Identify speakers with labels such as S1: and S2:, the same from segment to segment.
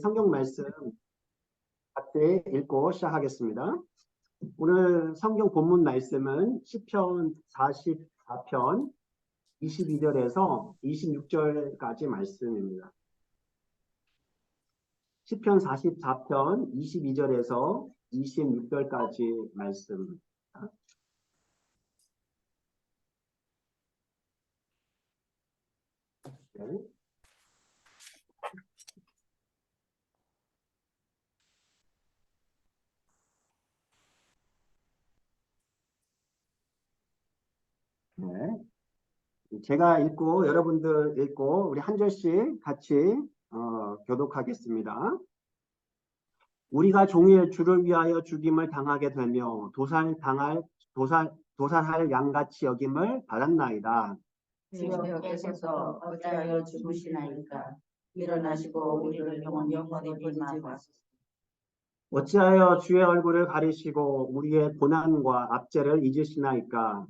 S1: 성경 말씀 같이 읽고 시작하겠습니다. 오늘 성경 본문 말씀은 시편 44편 22절에서 26절까지 말씀입니다. 시편 44편 22절에서 26절까지 말씀입니다. 네. 네. 제가 읽고 여러분들 읽고 우리 한 절씩 같이 교독하겠습니다. 우리가 종일 주를 위하여 죽임을 당하게 되며 도살할 양같이 여김을 받았나이다.
S2: 주여께서 어찌하여 죽으시나이까? 일어나시고 우리를 영원히 버리지 마소서.
S1: 어찌하여 주의 얼굴을 가리시고 우리의 고난과 압제를 잊으시나이까?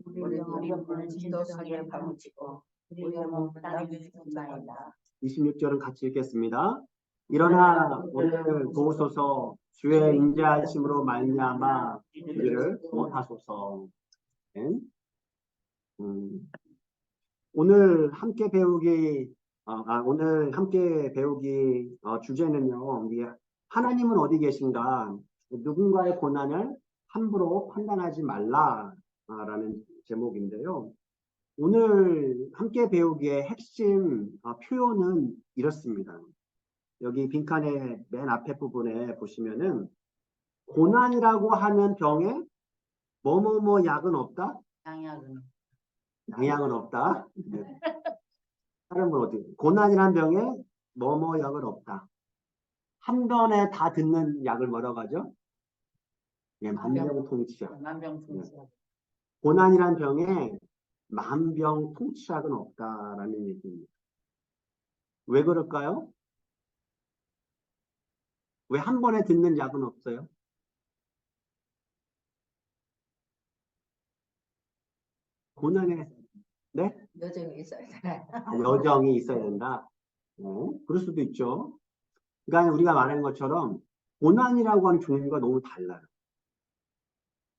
S2: 우리 영혼을 진도하게 파묻히고 우리의 몸을 땅에 묻나이다.
S1: 26절은 같이 읽겠습니다. 일어나 우리를 도우소서. 주의 인자하심으로 말미암아 우리를 구원하소서. 네. 오늘 함께 배우기 주제는요. 하나님은 어디 계신가? 누군가의 고난을 함부로 판단하지 말라라는 제목인데요. 오늘 함께 배우기의 핵심 표현은 이렇습니다. 여기 빈칸의 맨 앞에 부분에 보시면은 고난이라고 하는 병에 뭐뭐뭐 약은 없다? 양약은 없다. 네. 다른 분 어떻게? 고난이라는 병에 뭐뭐 약은 없다. 한 번에 다 듣는 약을 뭐라고 하죠? 네, 만병통치약. 네. 고난이라는 병에 만병통치약은 없다라는 얘기입니다. 왜 그럴까요? 왜 한 번에 듣는 약은 없어요? 고난에 네?
S2: 여정이 있어야 돼.
S1: 여정이 있어야 된다. 그럴 수도 있죠. 그러니까 우리가 말하는 것처럼 고난이라고 하는 종류가 너무 달라요.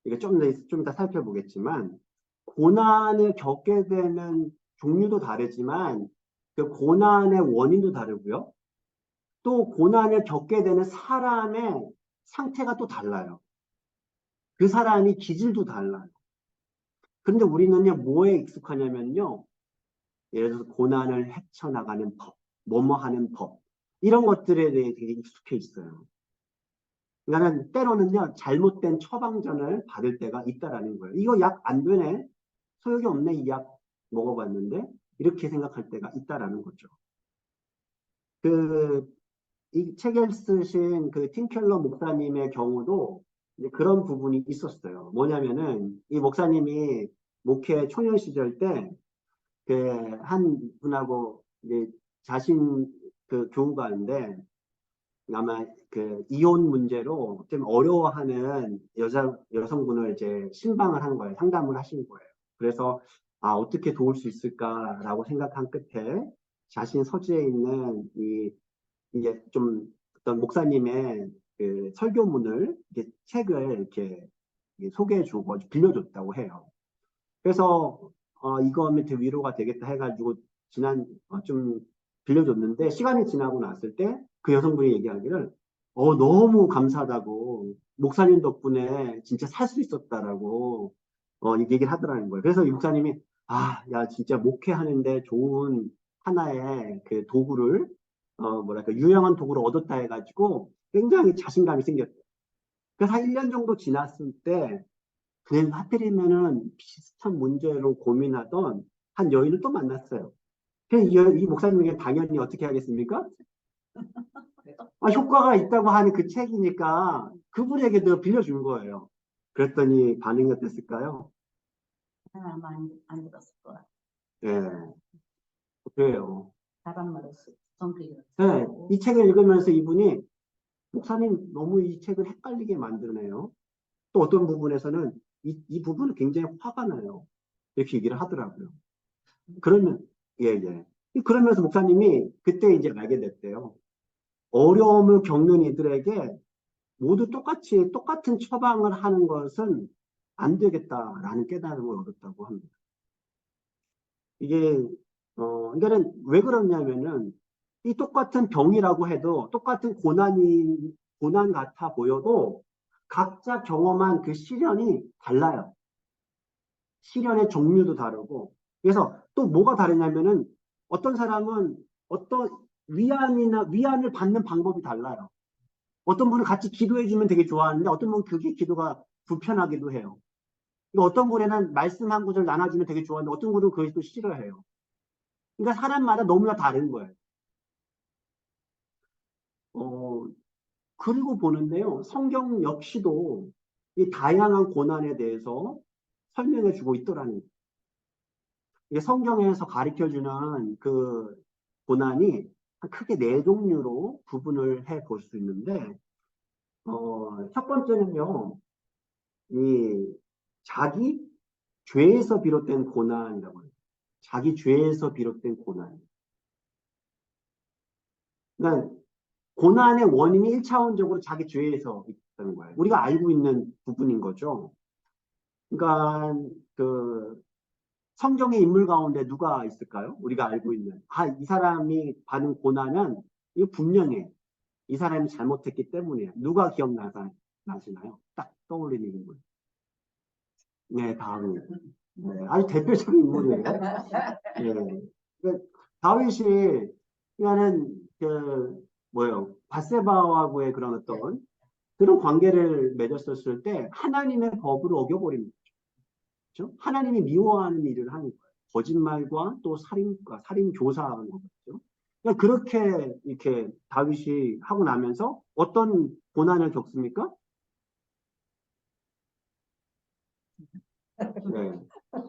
S1: 이게 좀 이따 살펴보겠지만 고난을 겪게 되는 종류도 다르지만 그 고난의 원인도 다르고요. 또 고난을 겪게 되는 사람의 상태가 또 달라요. 그 사람이 기질도 달라요. 그런데 우리는요, 뭐에 익숙하냐면요. 예를 들어서 고난을 헤쳐나가는 법, 뭐뭐 하는 법, 이런 것들에 대해 되게 익숙해 있어요. 그러니까 때로는요, 잘못된 처방전을 받을 때가 있다라는 거예요. 이거 약 안 되네? 소용이 없네, 이 약 먹어봤는데? 이렇게 생각할 때가 있다라는 거죠. 이 책을 쓰신 그 팀켈러 목사님의 경우도 이제 그런 부분이 있었어요. 뭐냐면은 이 목사님이 목회 초년 시절 때 그 한 분하고 이제 자신 그 교우가인데 아마 그 이혼 문제로 좀 어려워하는 여성분을 이제 신방을 한 거예요. 상담을 하신 거예요. 그래서 어떻게 도울 수 있을까라고 생각한 끝에 자신 서재에 있는 이게 좀 어떤 목사님의 그 설교문을 이렇게 책을 이렇게 소개해주고 빌려줬다고 해요. 그래서 이거 밑에 위로가 되겠다 해가지고 좀 빌려줬는데 시간이 지나고 났을 때 그 여성분이 얘기하기를 너무 감사하다고 목사님 덕분에 진짜 살 수 있었다라고 얘기를 하더라는 거예요. 그래서 이 목사님이 야 진짜 목회하는데 좋은 하나의 그 도구를 뭐랄까 유용한 도구를 얻었다 해가지고 굉장히 자신감이 생겼대요. 그래서 한 1년 정도 지났을 때 그냥 하필이면은 비슷한 문제로 고민하던 한 여인을 또 만났어요. 이 목사님에게 당연히 어떻게 하겠습니까? 효과가 있다고 하는 그 책이니까 그분에게도 빌려준 거예요. 그랬더니 반응이 어땠을까요?
S2: 안 들었을 거야.
S1: 예, 그래요.
S2: 사람 말없이 성격이.
S1: 네, 이 책을 읽으면서 이분이 목사님 너무 이 책을 헷갈리게 만드네요. 또 어떤 부분에서는 이 부분은 굉장히 화가 나요. 이렇게 얘기를 하더라고요. 그러면, 예. 그러면서 목사님이 그때 이제 알게 됐대요. 어려움을 겪는 이들에게 모두 똑같은 처방을 하는 것은 안 되겠다라는 깨달음을 얻었다고 합니다. 이게, 그러니까는 왜 그러냐면은, 이 똑같은 병이라고 해도, 똑같은 고난 같아 보여도, 각자 경험한 그 시련이 달라요. 시련의 종류도 다르고. 그래서 또 뭐가 다르냐면은, 어떤 사람은 어떤 위안을 받는 방법이 달라요. 어떤 분은 같이 기도해주면 되게 좋아하는데, 어떤 분은 그게 기도가 불편하기도 해요. 어떤 분에는 말씀 한 구절 나눠주면 되게 좋아하는데, 어떤 분은 그걸 또 싫어해요. 그러니까 사람마다 너무나 다른 거예요. 어, 그리고 보는데요. 성경 역시도 이 다양한 고난에 대해서 설명해 주고 있더라는 거예요. 이게 성경에서 가르쳐 주는 그 고난이 크게 네 종류로 구분을 해 볼 수 있는데, 첫 번째는요, 이 자기 죄에서 비롯된 고난이라고 해요. 자기 죄에서 비롯된 고난. 그러니까 고난의 원인이 1차원적으로 자기 죄에서 있다는 거예요. 우리가 알고 있는 부분인 거죠. 그러니까 그 성경의 인물 가운데 누가 있을까요? 우리가 알고 있는. 이 사람이 받은 고난은 이거 분명해. 이 사람이 잘못했기 때문이에요. 누가 나시나요? 딱 떠올리는 인물. 네, 다윗. 네, 아주 대표적인 인물이에요. 네. 그 다윗이 그러니까는 바세바와의 그런 어떤 그런 관계를 맺었었을 때 하나님의 법을 어겨버립니다. 그렇죠? 하나님이 미워하는 일을 하는 거예요. 거짓말과 또 살인 교사하는 거죠. 그러니까 그렇게 이렇게 다윗이 하고 나면서 어떤 고난을 겪습니까? 네.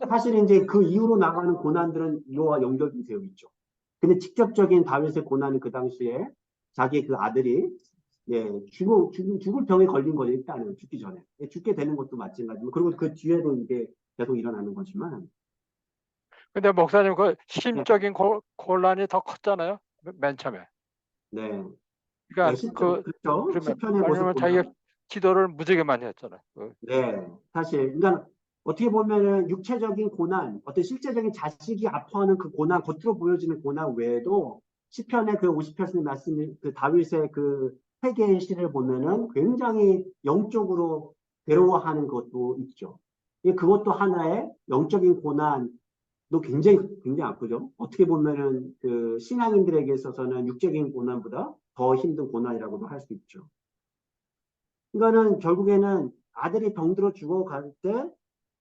S1: 사실 이제 그 이후로 나가는 고난들은 이와 연결이 되어 있죠. 근데 직접적인 다윗의 고난은 그 당시에 자기 그 아들이 죽을 병에 걸린 거예요. 일단은 죽기 전에. 죽게 되는 것도 마찬가지고 그리고 그 뒤에도 이게 계속 일어나는 거지만
S3: 근데 목사님 그
S1: 네,
S3: 심적인 곤란이 더 컸잖아요. 맨 처음에.
S1: 네, 네,
S3: 그러니까
S1: 그렇죠.
S3: 그러면
S1: 시편의 모습
S3: 왜냐면 자기가
S1: 보면
S3: 기도를 무지하게 많이 했잖아요.
S1: 네, 사실 그러니까 어떻게 보면은 육체적인 고난, 어떤 실제적인 자식이 아파하는 그 고난, 겉으로 보여지는 고난 외에도 시편의 그 50편의 말씀, 그 다윗의 그 회개의 시를 보면은 굉장히 영적으로 괴로워하는 것도 있죠. 그것도 하나의 영적인 고난도 굉장히 아프죠. 어떻게 보면은 그 신앙인들에게 있어서는 육적인 고난보다 더 힘든 고난이라고도 할 수 있죠. 그러니까는 결국에는 아들이 병들어 죽어갈 때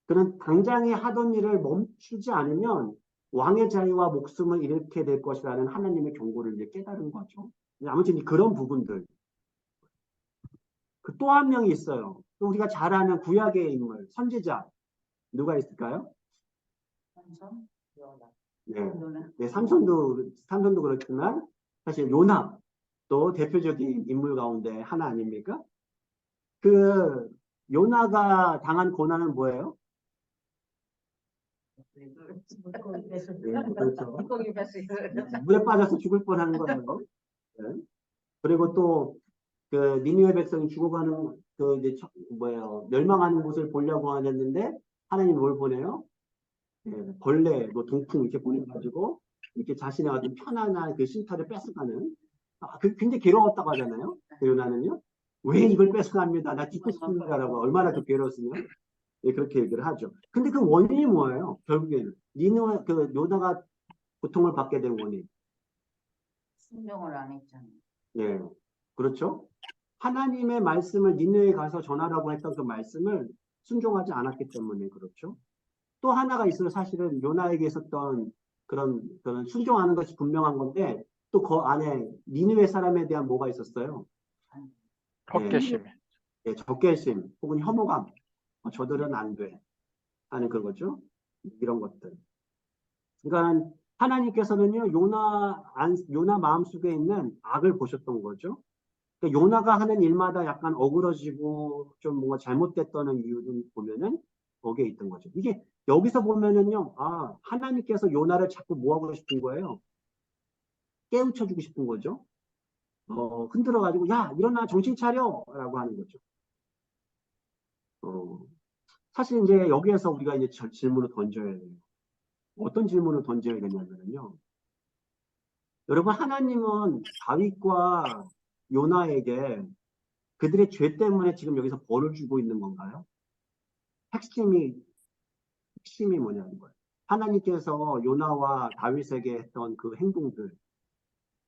S1: 그는 당장에 하던 일을 멈추지 않으면 왕의 자유와 목숨을 잃게 될 것이라는 하나님의 경고를 이제 깨달은 거죠. 아무튼 그런 부분들. 그 또 한 명이 있어요. 또 우리가 잘 아는 구약의 인물, 선지자. 누가 있을까요?
S2: 삼손, 요나.
S1: 네.
S2: 요나.
S1: 네, 삼손도 그렇지만 사실 요나 또 대표적인 인물 가운데 하나 아닙니까? 그 요나가 당한 고난은 뭐예요?
S2: 물고기 뱃속.
S1: 네, 그렇죠.
S2: 물고기 뱃속.
S1: 물에 빠져서 죽을 뻔하는 거예요. 네. 그리고 또 그 니느웨 백성이 죽어가는 그 이제 멸망하는 곳을 보려고 하셨는데 하나님 뭘 보내요? 벌레, 뭐 동풍 이렇게 보내가지고 이렇게 자신의 어떤 편안한 그 쉼터를 뺏어가는 굉장히 괴로웠다고 하잖아요. 요나는요. 왜 이걸 뺏어갑니다. 나 죽고 싶습니다라고 얼마나 그 괴로웠으면 그렇게 얘기를 하죠. 근데 그 원인이 뭐예요? 결국에는 요나가 고통을 받게 된 원인.
S2: 순종을 안 했잖아.
S1: 예, 그렇죠. 하나님의 말씀을 니느웨에 가서 전하라고 했던 그 말씀을 순종하지 않았기 때문에 그렇죠. 또 하나가 있어요. 사실은 요나에게 있었던 그런 순종하는 것이 분명한 건데 또 그 안에 니느웨 사람에 대한 뭐가 있었어요? 예,
S3: 헛개심.
S1: 적개심 혹은 혐오감. 저들은 안 돼. 하는 그거죠. 이런 것들. 그러니까 하나님께서는요, 요나 마음속에 있는 악을 보셨던 거죠. 그러니까 요나가 하는 일마다 약간 어그러지고 좀 뭔가 잘못됐다는 이유를 보면은 거기에 있던 거죠. 이게 여기서 보면은요, 하나님께서 요나를 자꾸 뭐 하고 싶은 거예요? 깨우쳐주고 싶은 거죠. 흔들어가지고 야 일어나 정신 차려라고 하는 거죠. 어, 사실 이제 여기에서 우리가 이제 질문을 던져야 돼요. 어떤 질문을 던져야 되냐면요. 여러분 하나님은 다윗과 요나에게 그들의 죄 때문에 지금 여기서 벌을 주고 있는 건가요? 핵심이 뭐냐는 거예요. 하나님께서 요나와 다윗에게 했던 그 행동들,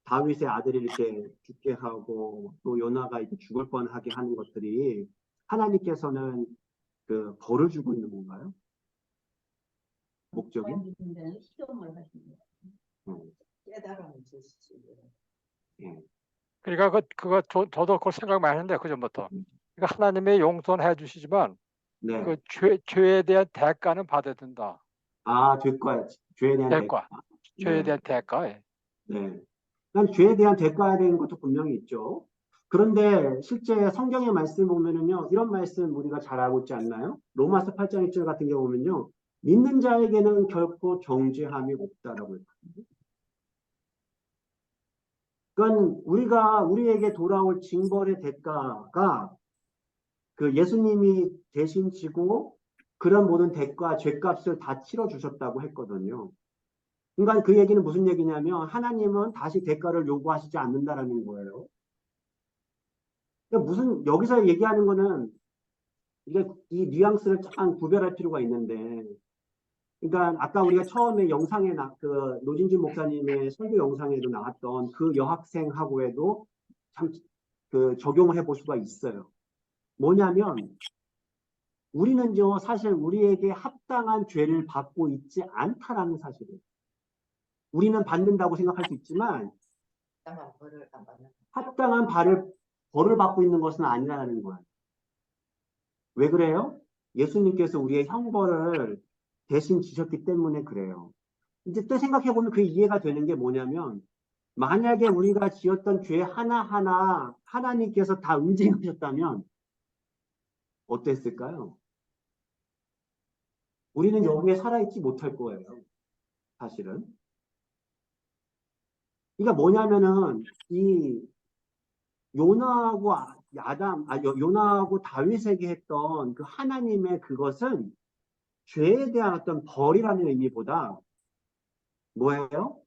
S1: 다윗의 아들이 이렇게 죽게 하고 또 요나가 이렇게 죽을 뻔하게 하는 것들이 하나님께서는 그 벌을 주고 있는 건가요? 목적이?
S2: 믿는 시험을 하십니다.
S1: 음,
S2: 깨달음을 주시지.
S1: 예.
S3: 그러니까 저도 그걸 생각 많이 했는데 그전부터.
S1: 음.
S3: 그러니까 하나님의 용서해 주시지만
S1: 네.
S3: 그 죄에 대한 대가는 받아야 된다.
S1: 아, 죄에 대한
S3: 대가. 죄에
S1: 네.
S3: 대한 대가. 예.
S1: 네. 난 죄에 대한 대가에 대한 것도 분명히 있죠. 그런데 실제 성경의 말씀 보면은요, 이런 말씀 우리가 잘 알고 있지 않나요? 로마서 8장 1절 같은 경우 보면요, 믿는 자에게는 결코 정죄함이 없다라고 했거든요. 그러니까 우리에게 돌아올 징벌의 대가가 그 예수님이 대신 지고 그런 모든 대가, 죄값을 다 치러 주셨다고 했거든요. 그러니까 그 얘기는 무슨 얘기냐면 하나님은 다시 대가를 요구하시지 않는다라는 거예요. 그러니까 여기서 얘기하는 거는 이게 이 뉘앙스를 참 구별할 필요가 있는데, 그러니까 아까 우리가 처음에 영상에 그 노진진 목사님의 설교 영상에도 나왔던 그 여학생하고에도 참 그 적용을 해볼 수가 있어요. 뭐냐면 우리는요 사실 우리에게 합당한 죄를 받고 있지 않다라는 사실을 우리는 받는다고 생각할 수 있지만
S2: 벌을 안 받는.
S1: 합당한 벌을 받고 있는 것은 아니라는 거예요. 왜 그래요? 예수님께서 우리의 형벌을 대신 지셨기 때문에 그래요. 이제 또 생각해보면 그 이해가 되는 게 뭐냐면, 만약에 우리가 지었던 죄 하나하나 하나님께서 다 응징하셨다면 어땠을까요? 우리는 여기에 살아있지 못할 거예요. 사실은. 그러니까 뭐냐면은, 이 요나하고 요나하고 다윗에게 했던 그 하나님의 그것은 죄에 대한 어떤 벌이라는 의미보다 뭐예요?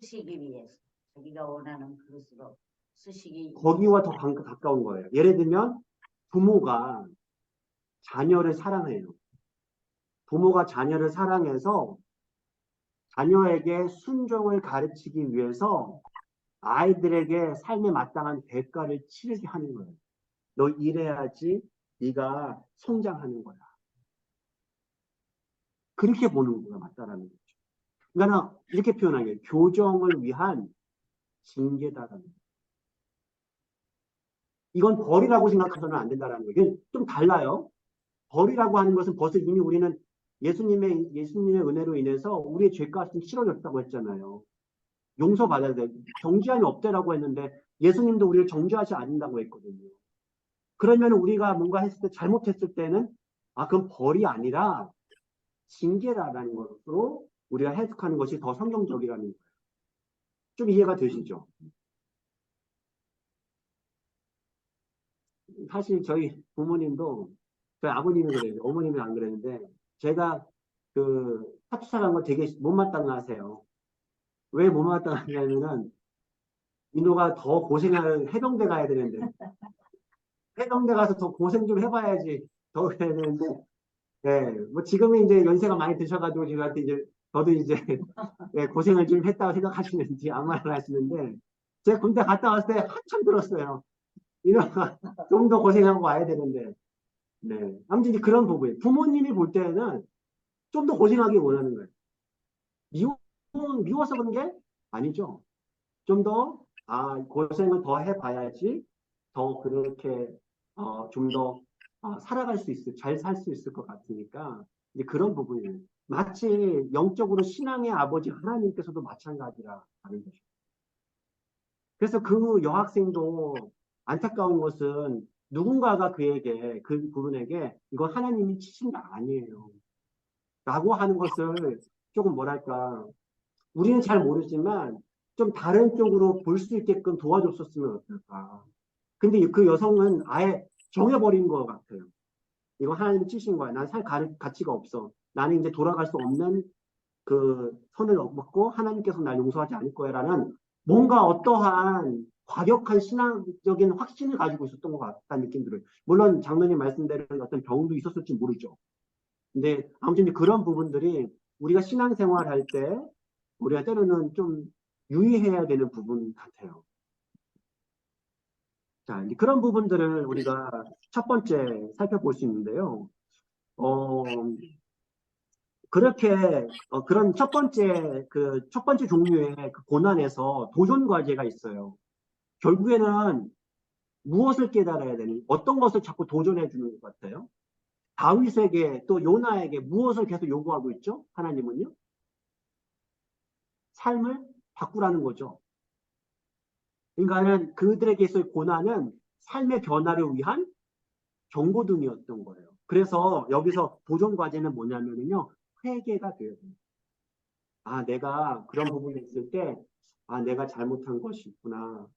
S2: 쓰시기 위해서 자기가 원하는 그릇으로 쓰시기
S1: 거기와 더 가까운 거예요. 예를 들면 부모가 자녀를 사랑해요. 부모가 자녀를 사랑해서 자녀에게 순종을 가르치기 위해서 아이들에게 삶에 마땅한 대가를 치르게 하는 거예요. 너 이래야지 네가 성장하는 거야. 그렇게 보는 거가 맞다라는 거죠. 그러니까 이렇게 표현하게 교정을 위한 징계다라는 거예요. 이건 벌이라고 생각해서는 안 된다라는 거예요. 이게 좀 달라요. 벌이라고 하는 것은 벌써 이미 우리는 예수님의 은혜로 인해서 우리의 죄값은 치러졌다고 했잖아요. 용서받아야 돼. 정죄함이 없대라고 했는데 예수님도 우리를 정죄하지 않는다고 했거든요. 그러면 우리가 뭔가 했을 때 잘못했을 때는 그건 벌이 아니라 징계라는 것으로 우리가 해석하는 것이 더 성경적이라는 거예요. 좀 이해가 되시죠? 사실 저희 부모님도 저희 아버님이 그래요. 어머님은 안 그랬는데 제가 그 사투사라는 걸 되게 못마땅하세요. 왜 못마땅하냐면은 민호가 더 고생할 해병대 가야 되는데 해병대 가서 더 고생 좀 해봐야지 더 해야 되는데 네, 뭐 지금은 이제 연세가 많이 드셔가지고 저한테 이제 저도 이제 네, 고생을 좀 했다고 생각하시는지 아무 말을 하시는데 제가 군대 갔다 왔을 때 한참 들었어요. 민호가 좀 더 고생하고 와야 되는데 네. 아무튼 이제 그런 부분이에요. 부모님이 볼 때는 좀 더 고생하기 원하는 거예요. 미워, 미워서 그런 게 아니죠. 좀 더, 고생을 더 해봐야지 더 그렇게, 좀 더, 살아갈 수 잘 살 수 있을 것 같으니까, 이제 그런 부분이에요. 마치 영적으로 신앙의 아버지 하나님께서도 마찬가지라 하는 것이죠. 그래서 그 여학생도 안타까운 것은 누군가가 그 부분에게 이거 하나님이 치신 거 아니에요. 라고 하는 것을 조금 뭐랄까, 우리는 잘 모르지만 좀 다른 쪽으로 볼 수 있게끔 도와줬었으면 어떨까. 근데 그 여성은 아예 정해버린 것 같아요. 이거 하나님 치신 거야. 난 살 가치가 없어. 나는 이제 돌아갈 수 없는 그 선을 넘었고 하나님께서 날 용서하지 않을 거야라는 뭔가 어떠한 과격한 신앙적인 확신을 가지고 있었던 것 같다는 느낌 들어요. 물론 장로님 말씀대로 어떤 병도 있었을지 모르죠. 근데 아무튼 그런 부분들이 우리가 신앙생활 할 때 우리가 때로는 좀 유의해야 되는 부분 같아요. 자, 이제 그런 부분들을 우리가 첫 번째 살펴볼 수 있는데요. 그렇게 그런 첫 번째 종류의 그 고난에서 도전 과제가 있어요. 결국에는 무엇을 깨달아야 되는, 어떤 것을 자꾸 도전해 주는 것 같아요. 다윗에게 또 요나에게 무엇을 계속 요구하고 있죠? 하나님은요? 삶을 바꾸라는 거죠. 그러니까는 그들에게서의 고난은 삶의 변화를 위한 경고등이었던 거예요. 그래서 여기서 도전 과제는 뭐냐면요, 회개가 돼요. 아, 내가 그런 부분이 있을 때, 아, 내가 잘못한 것이 있구나.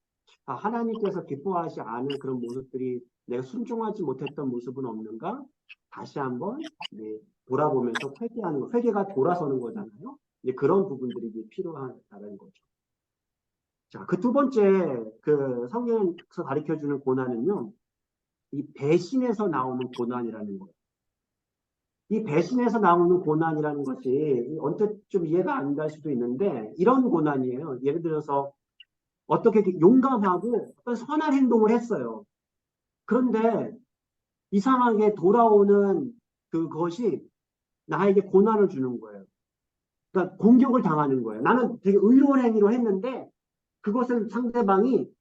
S1: 아, 하나님께서 기뻐하지 않은 그런 모습들이 내가 순종하지 못했던 모습은 없는가? 다시 한번 네, 돌아보면서 회개하는 거, 회개가 돌아서는 거잖아요. 이제 그런 부분들이 이제 필요하다는 거죠. 자, 그 두 번째 그 성경에서 가르쳐 주는 고난은요, 이 배신에서 나오는 고난이라는 거예요. 이 배신에서 나오는 고난이라는 것이 언뜻 좀 이해가 안 갈 수도 있는데 이런 고난이에요. 예를 들어서 어떻게 용감하고 어떤 선한 행동을 했어요. 그런데 이상하게 돌아오는 그것이 나에게 고난을 주는 거예요. 그러니까 공격을 당하는 거예요. 나는 되게 의로운 행위로 했는데 그것을 상대방이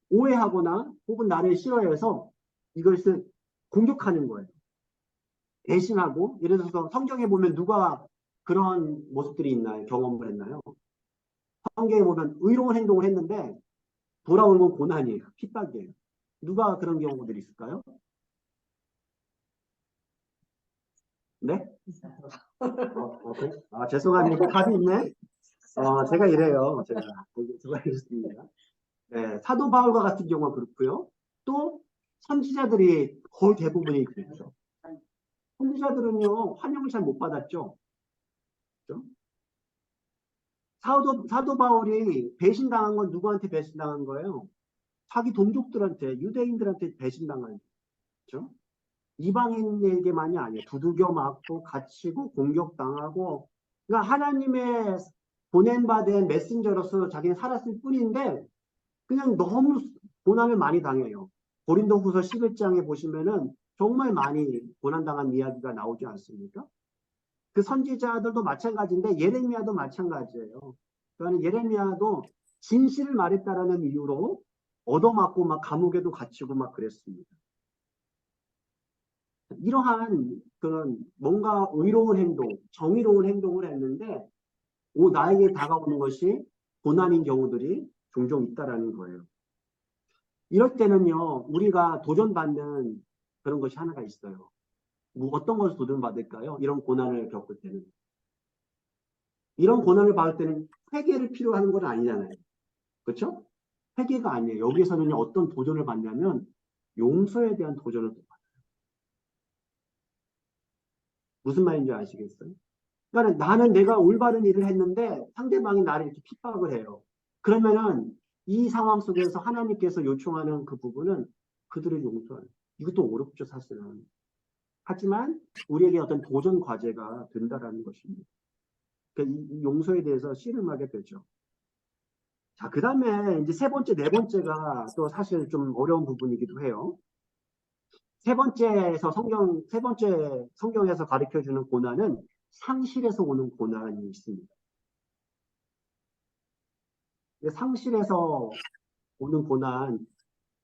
S1: 오해하거나 혹은 나를 싫어해서 이것을 공격하는 거예요. 배신하고 예를 들어서 성경에 보면 누가 그런 모습들이 있나요? 경험을 했나요? 성경에 보면 의로운 행동을 했는데 돌아오는 건 고난이에요. 핍박이에요. 누가 그런 경우들이 있을까요? 네? 그래? 아, 죄송합니다. 답이 있네. 제가 이래요. 제가 이렇습니다. 네, 사도 바울과 같은 경우가 그렇고요. 또 선지자들이 거의 대부분이 그랬죠. 선지자들은요, 환영을 잘 못 받았죠. 그렇죠? 사도 바울이 배신당한 건 누구한테 배신당한 거예요? 자기 동족들한테, 유대인들한테 배신당한 거죠. 이방인에게만이 아니에요. 두들겨 맞고 갇히고 공격당하고. 그러니까 하나님의 보낸받은 메신저로서 자기는 살았을 뿐인데 그냥 너무 고난을 많이 당해요. 고린도후서 11장에 보시면은 정말 많이 고난당한 이야기가 나오지 않습니까? 그 선지자들도 마찬가지인데 예레미야도 마찬가지예요. 그러니까 예레미야도 진실을 말했다라는 이유로 얻어맞고 막 감옥에도 갇히고 막 그랬습니다. 이러한 그런 뭔가 의로운 행동, 정의로운 행동을 했는데 나에게 다가오는 것이 고난인 경우들이 종종 있다라는 거예요. 이럴 때는요, 우리가 도전받는 그런 것이 하나가 있어요. 어떤 것을 도전받을까요? 이런 고난을 겪을 때는. 이런 고난을 받을 때는 회개를 필요한 건 아니잖아요. 그렇죠? 회개가 아니에요. 여기에서는 어떤 도전을 받냐면 용서에 대한 도전을 받아요. 무슨 말인지 아시겠어요? 그러니까 나는 내가 올바른 일을 했는데 상대방이 나를 이렇게 핍박을 해요. 그러면은 이 상황 속에서 하나님께서 요청하는 그 부분은 그들을 용서하는. 이것도 어렵죠, 사실은. 하지만 우리에게 어떤 도전 과제가 된다라는 것입니다. 그러니까 이 용서에 대해서 씨름하게 되죠. 자, 그 다음에 이제 세 번째, 네 번째가 또 사실 좀 어려운 부분이기도 해요. 세 번째 성경에서 가르쳐 주는 고난은 상실에서 오는 고난이 있습니다. 상실에서 오는 고난,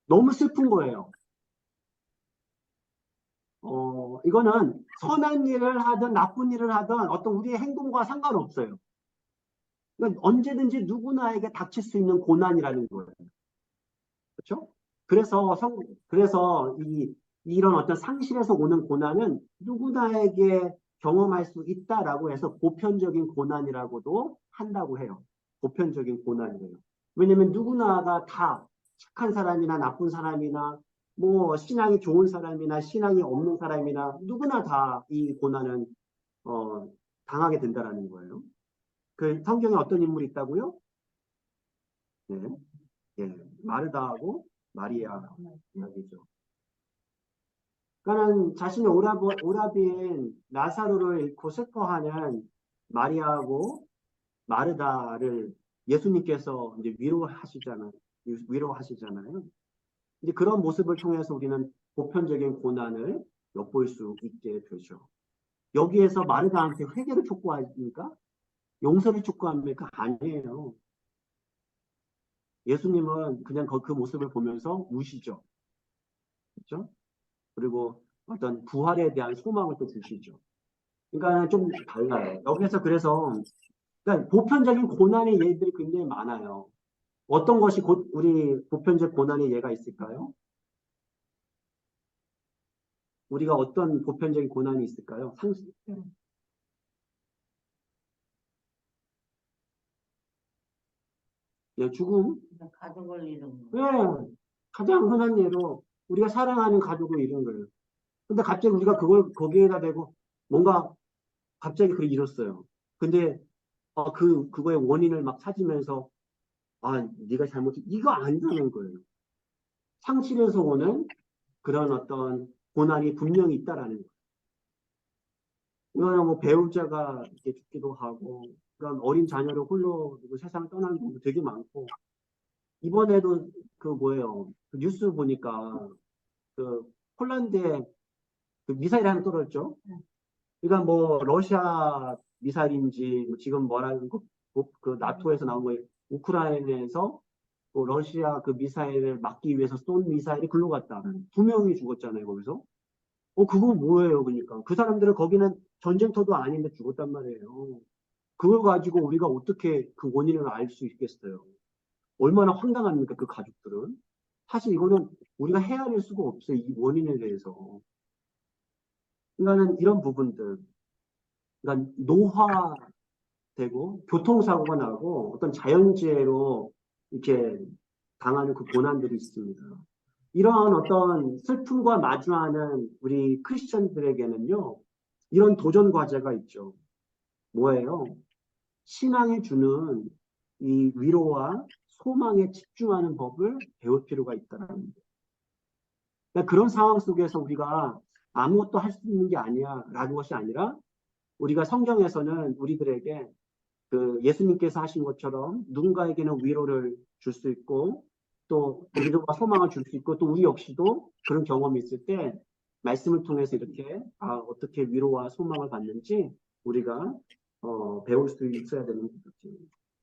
S1: 너무 슬픈 거예요. 이거는 선한 일을 하든 나쁜 일을 하든 어떤 우리의 행동과 상관없어요. 그러니까 언제든지 누구나에게 닥칠 수 있는 고난이라는 거예요. 그렇죠? 그래서 이런 어떤 상실에서 오는 고난은 누구나에게 경험할 수 있다라고 해서 보편적인 고난이라고도 한다고 해요. 보편적인 고난이에요. 왜냐면 누구나가 다 착한 사람이나 나쁜 사람이나 뭐 신앙이 좋은 사람이나 신앙이 없는 사람이나 누구나 다 이 고난은 당하게 된다라는 거예요. 그 성경에 어떤 인물이 있다고요? 네, 예, 마르다하고 마리아 이야기죠. 그러니까 자신의 오라비인 나사로를 잃고 슬퍼하는 마리아하고 마르다를 예수님께서 이제 위로하시잖아요. 이제 그런 모습을 통해서 우리는 보편적인 고난을 엿볼 수 있게 되죠. 여기에서 마르다한테 회개를 촉구합니까? 용서를 촉구합니까? 아니에요. 예수님은 그냥 그 모습을 보면서 우시죠. 그렇죠? 그리고 어떤 부활에 대한 소망을 또 주시죠. 그러니까 좀 달라요. 여기서 그래서 그러니까 보편적인 고난의 예들이 굉장히 많아요. 어떤 것이 우리 보편적 고난의 예가 있을까요? 우리가 어떤 보편적인 고난이 있을까요? 예, 죽음.
S2: 가족을 잃은
S1: 예,
S2: 거.
S1: 가장 흔한 예로 우리가 사랑하는 가족을 잃은 거예요. 근데 갑자기 우리가 그걸 거기에다 대고 뭔가 갑자기 그걸 잃었어요. 근데 그거의 원인을 막 찾으면서 네가 잘못했 이거 아니라는 거예요. 상실에서 오는 그런 어떤 고난이 분명히 있다라는 거예요. 이거는 뭐 배우자가 이렇게 죽기도 하고 그런 어린 자녀를 홀로 두고 세상을 떠나는 경우도 되게 많고 이번에도 그 뭐예요? 그 뉴스 보니까 그 폴란드에 그 미사일 하나 떨어졌죠. 그러니까 뭐 러시아 미사일인지 뭐 지금 뭐라는 그 나토에서 나온 거예요. 우크라이나에서 또 러시아 그 미사일을 막기 위해서 쏜 미사일이 글로 갔다. 두 명이 죽었잖아요, 거기서. 그건 뭐예요, 그러니까. 그 사람들은 거기는 전쟁터도 아닌데 죽었단 말이에요. 그걸 가지고 우리가 어떻게 그 원인을 알 수 있겠어요? 얼마나 황당합니까, 그 가족들은. 사실 이거는 우리가 헤아릴 수가 없어요, 이 원인에 대해서. 그러니까는 이런 부분들, 그러니까 노화되고 교통사고가 나고 어떤 자연재해로 이렇게 당하는 그 고난들이 있습니다. 이러한 어떤 슬픔과 마주하는 우리 크리스천들에게는요, 이런 도전 과제가 있죠. 뭐예요? 신앙이 주는 이 위로와 소망에 집중하는 법을 배울 필요가 있다는 거예요. 그러니까 그런 상황 속에서 우리가 아무것도 할 수 있는 게 아니야 라는 것이 아니라 우리가 성경에서는 우리들에게 그 예수님께서 하신 것처럼 누군가에게는 위로를 줄 수 있고 또 위로와 소망을 줄 수 있고 또 우리 역시도 그런 경험이 있을 때 말씀을 통해서 이렇게 어떻게 위로와 소망을 받는지 우리가 배울 수 있어야 되는 거죠.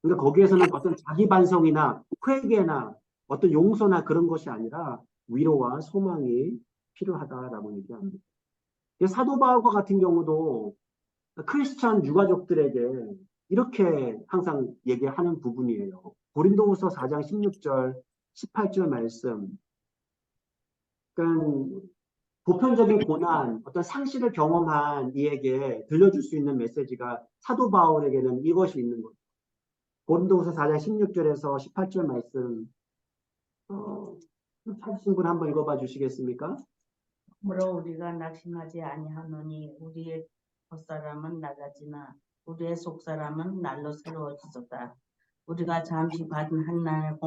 S1: 그러니까 거기에서는 어떤 자기 반성이나 회개나 어떤 용서나 그런 것이 아니라 위로와 소망이 필요하다라고 얘기합니다. 사도 바울과 같은 경우도 크리스찬 유가족들에게 이렇게 항상 얘기하는 부분이에요. 고린도후서 4장 16절, 18절 말씀. 그러니까 보편적인 고난, 어떤 상실을 경험한 이에게 들려줄 수 있는 메시지가 사도 바울에게는 이것이 있는 거죠. 고린도후서 4장 16절에서 18절 말씀 찾으신 분 한번 읽어봐 주시겠습니까?
S4: 그러므로 우리가 낙심하지 아니하노니 우리의 겉사람은 나가지나 우리의 속사람은 날로 새로워지도다. 우리가 잠시 받은 한난을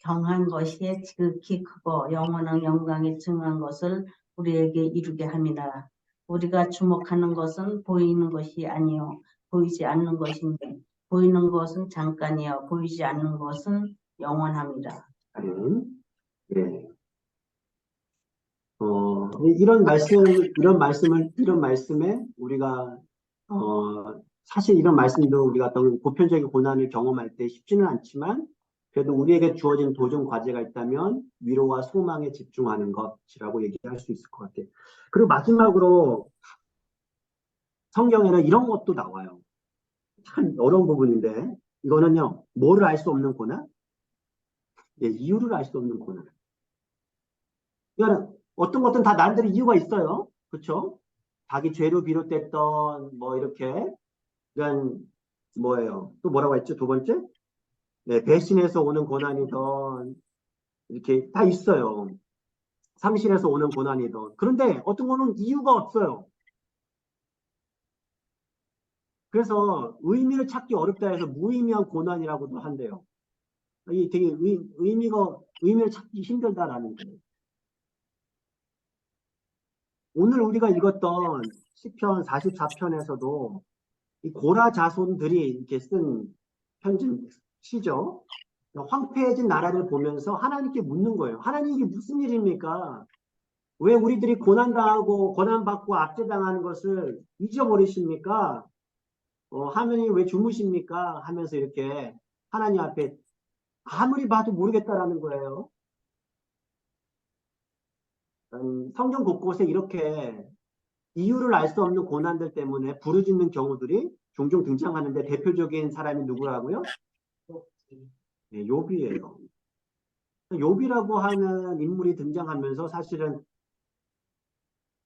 S4: 경한 것이 지극히 크고 영원한 영광에 증한 것을 우리에게 이루게 함이라. 우리가 주목하는 것은 보이는 것이 아니요 보이지 않는 것인데 보이는 것은 잠깐이요 보이지 않는 것은 영원함이라.
S1: 네. 이런 말씀에 우리가, 사실 이런 말씀도 우리가 어떤 보편적인 고난을 경험할 때 쉽지는 않지만, 그래도 우리에게 주어진 도전 과제가 있다면 위로와 소망에 집중하는 것이라고 얘기할 수 있을 것 같아요. 그리고 마지막으로 성경에는 이런 것도 나와요. 참 어려운 부분인데, 이거는요, 뭐를 알 수 없는 고난? 예, 이유를 알 수 없는 고난. 이거는 어떤 것든 다 나름대로 이유가 있어요. 그렇죠? 자기 죄로 비롯됐던 뭐 이렇게 이런 뭐예요? 또 뭐라고 했죠? 두 번째? 네, 배신에서 오는 고난이든 이렇게 다 있어요. 상실에서 오는 고난이든. 그런데 어떤 거는 이유가 없어요. 그래서 의미를 찾기 어렵다 해서 무의미한 고난이라고도 한대요. 이 되게 의미를 찾기 힘들다라는 거예요. 오늘 우리가 읽었던 시편 44편에서도 이 고라 자손들이 이렇게 쓴 편지 시죠. 황폐해진 나라를 보면서 하나님께 묻는 거예요. 하나님 이게 무슨 일입니까? 왜 우리들이 고난당하고 고난받고 압제당하는 것을 잊어버리십니까? 하나님 왜 주무십니까? 하면서 이렇게 하나님 앞에 아무리 봐도 모르겠다라는 거예요. 성경 곳곳에 이렇게 이유를 알 수 없는 고난들 때문에 부르짖는 경우들이 종종 등장하는데 대표적인 사람이 누구라고요? 네, 욥이에요. 욥이라고 하는 인물이 등장하면서 사실은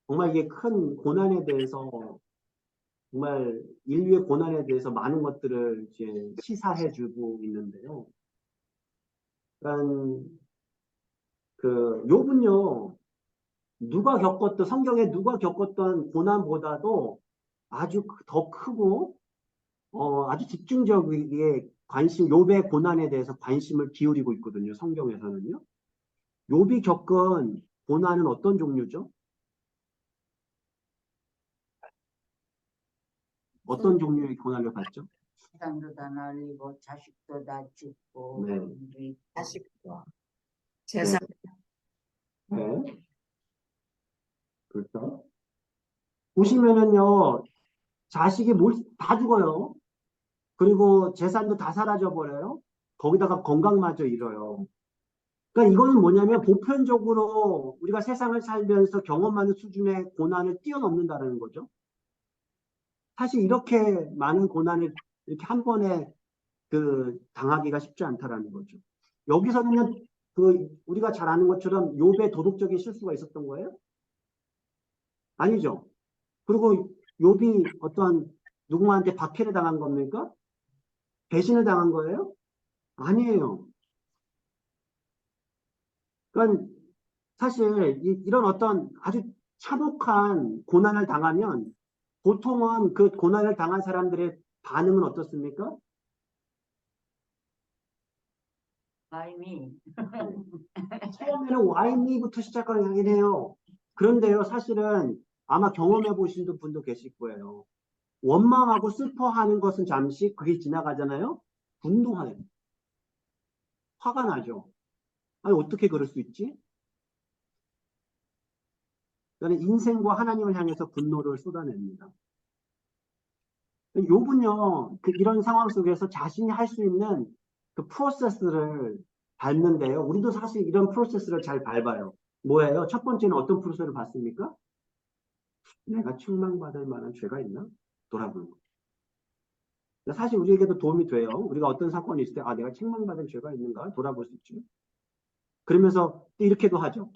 S1: 정말 이게 큰 고난에 대해서 정말 인류의 고난에 대해서 많은 것들을 이제 시사해주고 있는데요. 그러니까 그 욥은요 성경에 누가 겪었던 고난보다도 아주 더 크고 아주 집중적이게 욥의 고난에 대해서 관심을 기울이고 있거든요. 성경에서는요. 욥이 겪은 고난은 어떤 종류죠? 어떤 종류의 고난을 받죠?
S2: 세상도 다 날리고 자식도 다 죽고
S1: 네.
S2: 우리
S5: 자식도 재산
S1: 네. 그렇죠. 보시면은요, 자식이 다 죽어요. 그리고 재산도 다 사라져 버려요. 거기다가 건강마저 잃어요. 그러니까 이거는 뭐냐면 보편적으로 우리가 세상을 살면서 경험하는 수준의 고난을 뛰어넘는다는 거죠. 사실 이렇게 많은 고난을 이렇게 한 번에 당하기가 쉽지 않다라는 거죠. 여기서는 우리가 잘 아는 것처럼 욥의 도덕적인 실수가 있었던 거예요? 아니죠. 그리고 욥이 어떤 누구한테 박해를 당한 겁니까? 배신을 당한 거예요? 아니에요. 그러니까 사실 이런 어떤 아주 참혹한 고난을 당하면 보통은 그 고난을 당한 사람들의 반응은 어떻습니까?
S2: 마음이
S1: 처음에는 와인이부터 시작하긴 해요. 그런데요, 사실은 아마 경험해 보신 분도 계실 거예요. 원망하고 슬퍼하는 것은 잠시 그게 지나가잖아요. 분노해요. 화가 나죠. 아니 어떻게 그럴 수 있지? 그러니까 인생과 하나님을 향해서 분노를 쏟아냅니다. 욥은요, 이런 상황 속에서 자신이 할 수 있는 그 프로세스를 밟는데요. 우리도 사실 이런 프로세스를 잘 밟아요. 뭐예요? 첫 번째는 어떤 프로세스를 밟습니까? 내가 책망받을 만한 죄가 있나? 돌아보는 거. 사실 우리에게도 도움이 돼요. 우리가 어떤 사건이 있을 때, 내가 책망받을 죄가 있는가? 돌아볼 수 있죠. 그러면서 또 이렇게도 하죠.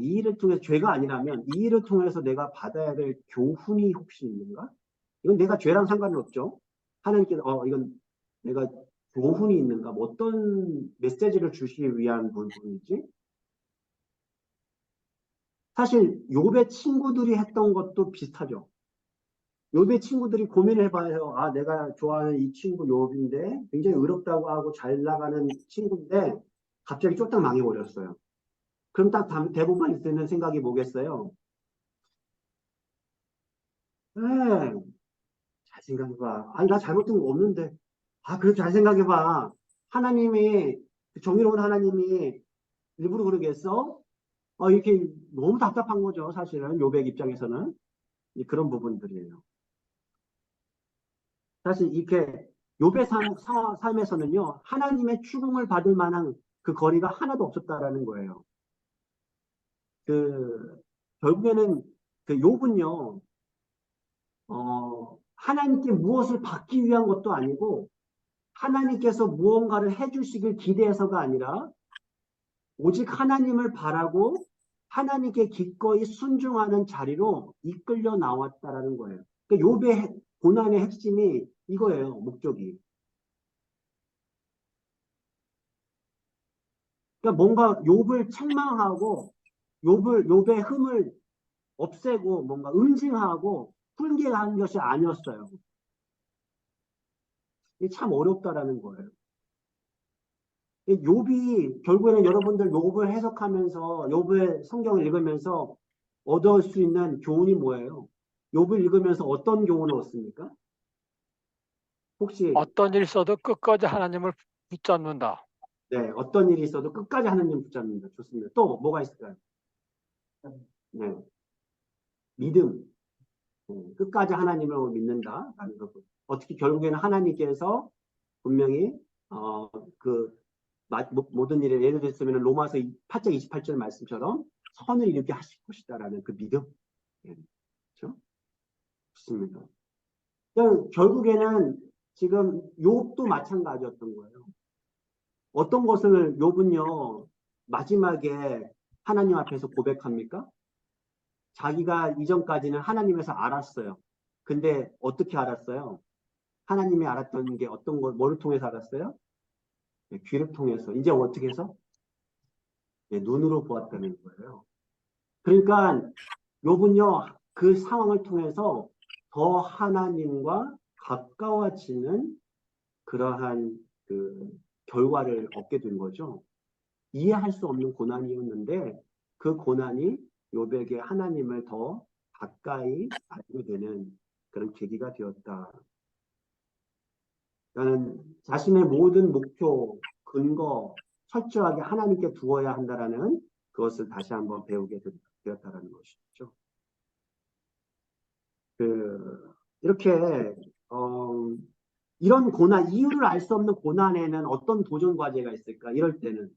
S1: 이 일을 통해서 죄가 아니라면 이 일을 통해서 내가 받아야 될 교훈이 혹시 있는가? 이건 내가 죄랑 상관은 없죠. 하나님께서 이건 내가 교훈이 있는가? 뭐 어떤 메시지를 주시기 위한 부분이지? 사실 욥의 친구들이 했던 것도 비슷하죠. 욥의 친구들이 고민을 해봐요. 내가 좋아하는 이 친구 욥인데 굉장히 의롭다고 하고 잘 나가는 친구인데 갑자기 쫄딱 망해버렸어요. 그럼 딱 대부분 드는 생각이 뭐겠어요? 네, 잘 생각해봐. 나 잘못한 거 없는데. 그래, 잘 생각해봐. 하나님이, 정의로운 하나님이 일부러 그러겠어? 이렇게 너무 답답한 거죠, 사실은. 욥의 입장에서는. 그런 부분들이에요. 사실 이렇게 욥의 삶에서는요, 하나님의 추궁을 받을 만한 그 거리가 하나도 없었다라는 거예요. 결국에는 욥은요, 하나님께 무엇을 받기 위한 것도 아니고 하나님께서 무언가를 해주시길 기대해서가 아니라 오직 하나님을 바라고 하나님께 기꺼이 순종하는 자리로 이끌려 나왔다라는 거예요. 그러니까 욥의 고난의 핵심이 이거예요, 목적이. 그러니까 뭔가 욥을 책망하고 욥의 흠을 없애고 뭔가 응징하고 훈계하는 것이 아니었어요. 이게 참 어렵다라는 거예요. 이 욥이 결국에는 여러분들 욥을 해석하면서 욥의 성경을 읽으면서 얻을 수 있는 교훈이 뭐예요? 욥을 읽으면서 어떤 교훈을 얻습니까? 혹시
S3: 어떤 일이 있어도 끝까지 하나님을 붙잡는다.
S1: 네, 어떤 일이 있어도 끝까지 하나님 붙잡는다. 좋습니다. 또 뭐가 있을까요? 네, 믿음. 끝까지 하나님을 믿는다라는 것. 어떻게 결국에는 하나님께서 분명히 그 모든 일에 예를 들었으면 로마서 8장 28절 말씀처럼 선을 이루게 하실 것이다라는 그 믿음. 예, 그렇죠? 좋습니다. 결국에는 지금 욥도 마찬가지였던 거예요. 어떤 것을 욥은요 마지막에 하나님 앞에서 고백합니까? 자기가 이전까지는 하나님에서 알았어요. 근데 어떻게 알았어요? 하나님이 알았던 게 어떤 걸, 뭐를 통해서 알았어요? 네, 귀를 통해서. 이제 어떻게 해서? 네, 눈으로 보았다는 거예요. 그러니까 욥은요, 그 상황을 통해서 더 하나님과 가까워지는 그러한 그 결과를 얻게 된 거죠. 이해할 수 없는 고난이었는데 그 고난이 욥에게 하나님을 더 가까이 알게 되는 그런 계기가 되었다. 나는 자신의 모든 목표, 근거, 철저하게 하나님께 두어야 한다라는 그것을 다시 한번 배우게 되었다라는 것이죠. 이렇게 이런 고난, 이유를 알 수 없는 고난에는 어떤 도전 과제가 있을까? 이럴 때는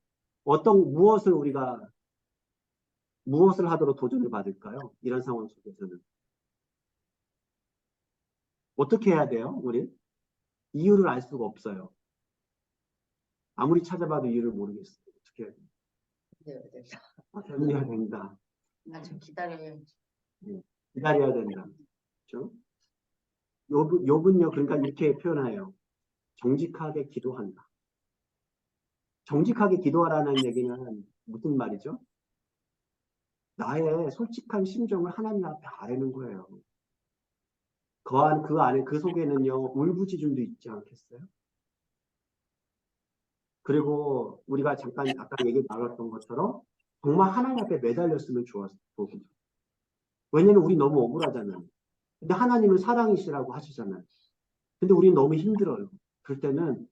S1: 무엇을 하도록 도전을 받을까요? 이런 상황 속에서는 어떻게 해야 돼요? 우리 이유를 알 수가 없어요. 아무리 찾아봐도 이유를 모르겠어요. 어떻게 해야 돼요?
S2: 기다려야 된다.
S1: 견뎌야 된다.
S2: 나좀 기다려야지.
S1: 기다려야 된다. 그렇죠? 욥은요, 그러니까 이렇게 표현해요. 정직하게 기도한다. 정직하게 기도하라는 얘기는 무슨 말이죠? 나의 솔직한 심정을 하나님 앞에 아뢰는 거예요. 그 안에, 그 속에는요, 울부짖음도 있지 않겠어요? 그리고 우리가 잠깐 아까 얘기 나눴던 것처럼 정말 하나님 앞에 매달렸으면 좋겠죠. 왜냐면 우리 너무 억울하잖아요. 근데 하나님은 사랑이시라고 하시잖아요. 근데 우리 너무 힘들어요. 그럴 때는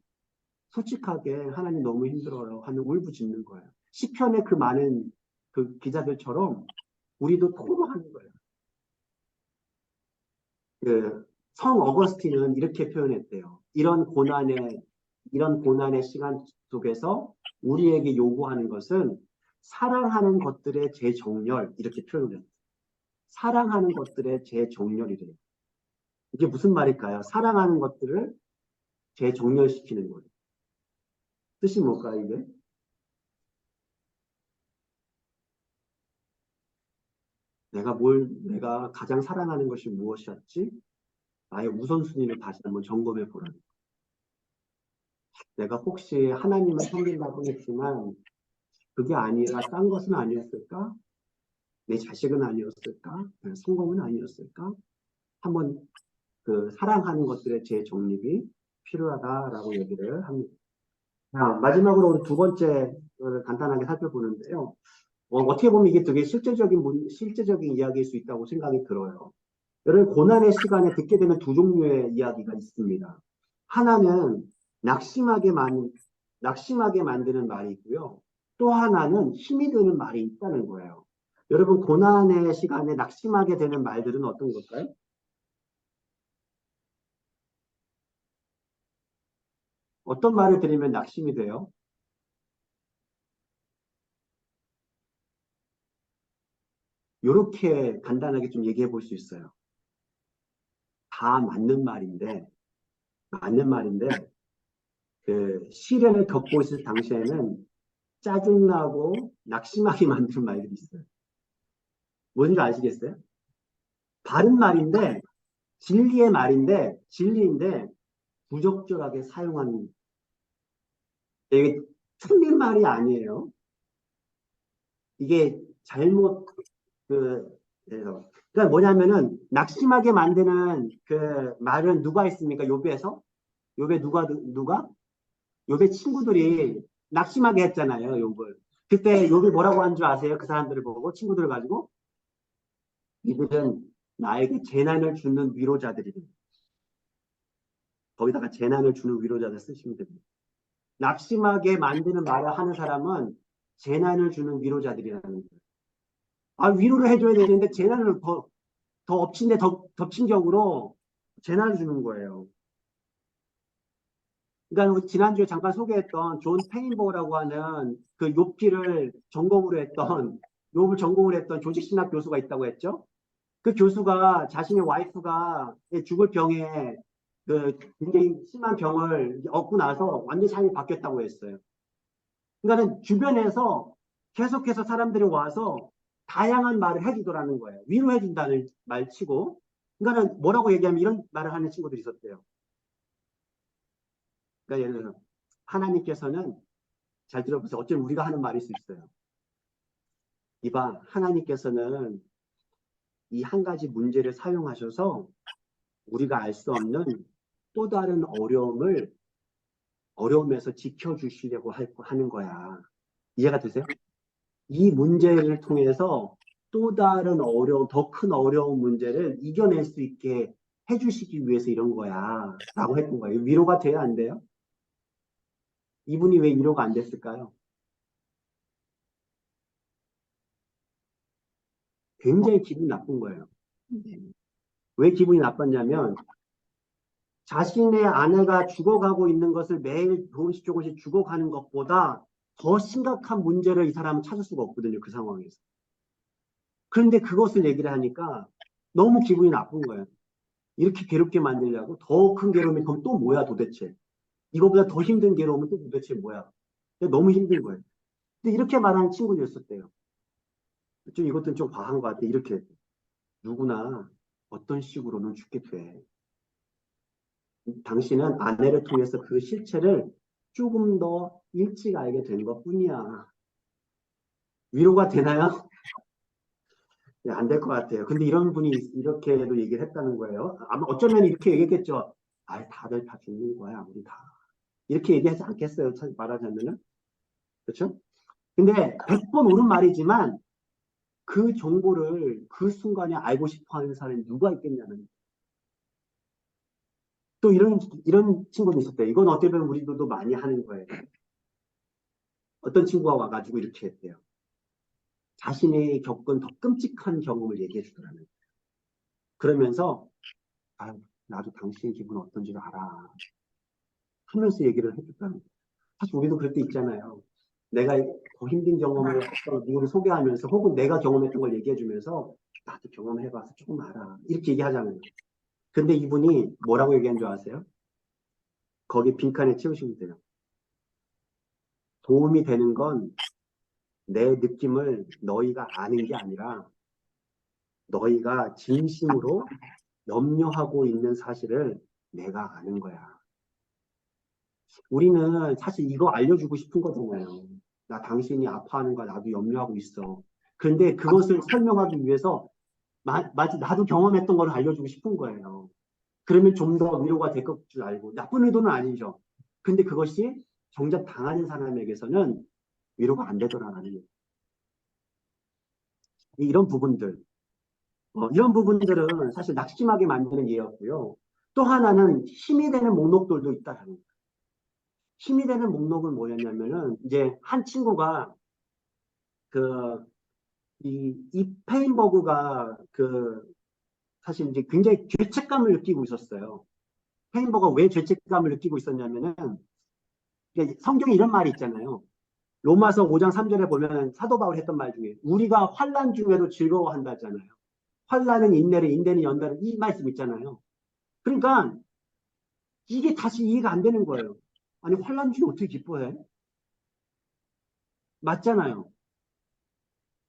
S1: 솔직하게 하나님 너무 힘들어요 하면 울부짖는 거예요. 시편의 그 많은 그 기자들처럼 우리도 토로하는 거예요. 성 어거스틴은 이렇게 표현했대요. 이런 고난의 시간 속에서 우리에게 요구하는 것은 사랑하는 것들의 재정렬, 이렇게 표현을 했어요. 사랑하는 것들의 재정렬이래요. 이게 무슨 말일까요? 사랑하는 것들을 재정렬시키는 거예요. 뜻이 뭘까요, 이게? 내가 가장 사랑하는 것이 무엇이었지? 나의 우선순위를 다시 한번 점검해 보라는 거예요. 내가 혹시 하나님을 섬긴다고 했지만 그게 아니라 딴 것은 아니었을까? 내 자식은 아니었을까? 성공은 아니었을까? 한번 그 사랑하는 것들의 재정립이 필요하다라고 얘기를 합니다. 마지막으로 우리 두 번째를 간단하게 살펴보는데요. 어떻게 보면 이게 되게 실제적인 이야기일 수 있다고 생각이 들어요. 여러분, 고난의 시간에 듣게 되는 두 종류의 이야기가 있습니다. 하나는 낙심하게 만드는 말이 있고요. 또 하나는 힘이 드는 말이 있다는 거예요. 여러분, 고난의 시간에 낙심하게 되는 말들은 어떤 걸까요? 어떤 말을 들으면 낙심이 돼요? 이렇게 간단하게 좀 얘기해 볼 수 있어요. 다 맞는 말인데, 그 시련을 겪고 있을 당시에는 짜증나고 낙심하게 만드는 말들이 있어요. 뭔지 아시겠어요? 바른 말인데, 진리인데, 부적절하게 사용한, 이게 틀린 말이 아니에요. 이게 잘못, 그러니까 뭐냐면은, 낙심하게 만드는 그 말은 누가 했습니까? 욥에서? 욥에 누가? 욥의 친구들이 낙심하게 했잖아요, 욥을. 그때 욥이 뭐라고 한 줄 아세요? 그 사람들을 보고, 친구들을 가지고. 이들은 나에게 재난을 주는 위로자들이다. 거기다가 재난을 주는 위로자들 쓰시면 됩니다. 낙심하게 만드는 말을 하는 사람은 재난을 주는 위로자들이라는 거예요. 아, 위로를 해줘야 되는데 재난을 더 덮친 격으로 재난을 주는 거예요. 그러니까 우리 지난주에 잠깐 소개했던 존 페인버라고 하는 그 욥기를 전공으로 했던, 욥을 전공으로 했던 조직신학 교수가 있다고 했죠. 그 교수가 자신의 와이프가 죽을 병에 그 굉장히 심한 병을 얻고 나서 완전히 삶이 바뀌었다고 했어요. 그러니까 주변에서 계속해서 사람들이 와서 다양한 말을 해주더라는 거예요. 위로해준다는 말 치고. 그러니까 뭐라고 얘기하면 이런 말을 하는 친구들이 있었대요. 그러니까 예를 들어 하나님께서는, 잘 들어보세요. 어쩌면 우리가 하는 말일 수 있어요. 이봐, 하나님께서는 이 한 가지 문제를 사용하셔서 우리가 알 수 없는 또 다른 어려움에서 지켜주시려고 하는 거야. 이해가 되세요? 이 문제를 통해서 또 다른 더 큰 어려운 문제를 이겨낼 수 있게 해주시기 위해서 이런 거야. 라고 했던 거예요. 위로가 돼야 안 돼요? 이분이 왜 위로가 안 됐을까요? 굉장히 기분이 나쁜 거예요. 왜 기분이 나빴냐면, 자신의 아내가 죽어가고 있는 것을 매일 조금씩 죽어가는 것보다 더 심각한 문제를 이 사람은 찾을 수가 없거든요. 그 상황에서. 그런데 그것을 얘기를 하니까 너무 기분이 나쁜 거예요. 이렇게 괴롭게 만들려고? 더 큰 괴로움이 그럼 또 뭐야 도대체? 이거보다 더 힘든 괴로움은 또 도대체 뭐야? 너무 힘든 거예요. 근데 이렇게 말하는 친구도 있었대요. 좀 이것들은 좀 과한 것 같아. 이렇게. 누구나 어떤 식으로는 죽게 돼. 당신은 아내를 통해서 그 실체를 조금 더 일찍 알게 된 것뿐이야. 위로가 되나요? 네, 안 될 것 같아요. 근데 이런 분이 이렇게도 얘기를 했다는 거예요. 아마 어쩌면 이렇게 얘기했겠죠. 아, 다들 다 죽는 거야, 우리 다. 이렇게 얘기하지 않겠어요, 말하자면은. 그렇죠? 근데 100번 옳은 말이지만 그 정보를 그 순간에 알고 싶어 하는 사람이 누가 있겠냐는. 또 이런 친구도 있었대요. 이건 어떻게 보면 우리도 많이 하는 거예요. 어떤 친구가 와가지고 이렇게 했대요. 자신이 겪은 더 끔찍한 경험을 얘기해 주더라는 거예요. 그러면서, 아, 나도 당신의 기분 어떤지를 알아. 하면서 얘기를 해줬다는 거예요. 사실 우리도 그럴 때 있잖아요. 내가 더 힘든 경험을 했던 누구를 소개하면서 혹은 내가 경험했던 걸 얘기해주면서 나도 경험해봐서 조금 알아. 이렇게 얘기하잖아요. 근데 이분이 뭐라고 얘기한 줄 아세요? 거기 빈칸에 채우시면 돼요. 도움이 되는 건 내 느낌을 너희가 아는 게 아니라 너희가 진심으로 염려하고 있는 사실을 내가 아는 거야. 우리는 사실 이거 알려주고 싶은 거잖아요. 나 당신이 아파하는 거 나도 염려하고 있어. 그런데 그것을 설명하기 위해서 마치 나도 경험했던 걸 알려주고 싶은 거예요. 그러면 좀 더 위로가 될 것 줄 알고. 나쁜 의도는 아니죠. 근데 그것이 정작 당하는 사람에게서는 위로가 안 되더라라는 거예요. 이런 부분들. 이런 부분들은 사실 낙심하게 만드는 예였고요. 또 하나는 힘이 되는 목록들도 있다라는 거예요. 힘이 되는 목록은 뭐였냐면은, 이제 한 친구가 이 페인버그가 사실 이제 굉장히 죄책감을 느끼고 있었어요. 페인버그가 왜 죄책감을 느끼고 있었냐면은, 성경에 이런 말이 있잖아요. 로마서 5장 3절에 보면 사도 바울이 했던 말 중에 우리가 환난 중에도 즐거워한다잖아요. 환난은 인내를, 인내는 연단을, 이 말씀 있잖아요. 그러니까 이게 다시 이해가 안 되는 거예요. 아니 환난 중에 어떻게 기뻐해? 맞잖아요.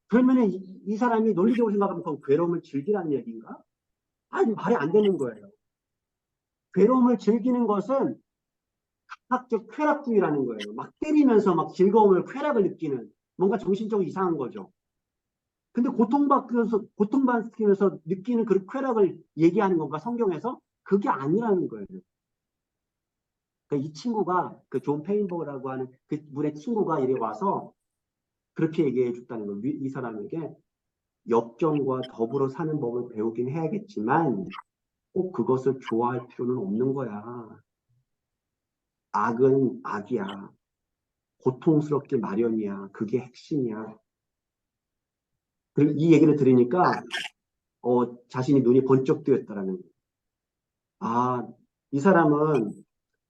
S1: 그러면은 이 사람이 논리적으로 생각하면 그건 괴로움을 즐기라는 얘기인가? 아니 말이 안 되는 거예요. 괴로움을 즐기는 것은 학적 쾌락주의라는 거예요. 막 때리면서 막 즐거움을, 쾌락을 느끼는, 뭔가 정신적으로 이상한 거죠. 근데 고통받으면서 느끼는 그 쾌락을 얘기하는 건가, 성경에서? 그게 아니라는 거예요. 그러니까 이 친구가, 그 존 페인버그라고 하는 그 분의 친구가 이래 와서 그렇게 얘기해 줬다는 거예요. 이 사람에게 역정과 더불어 사는 법을 배우긴 해야겠지만 꼭 그것을 좋아할 필요는 없는 거야. 악은 악이야. 고통스럽게 마련이야. 그게 핵심이야. 그리고 이 얘기를 들으니까 자신이 눈이 번쩍 뜨였다라는 거예요. 아, 이 사람은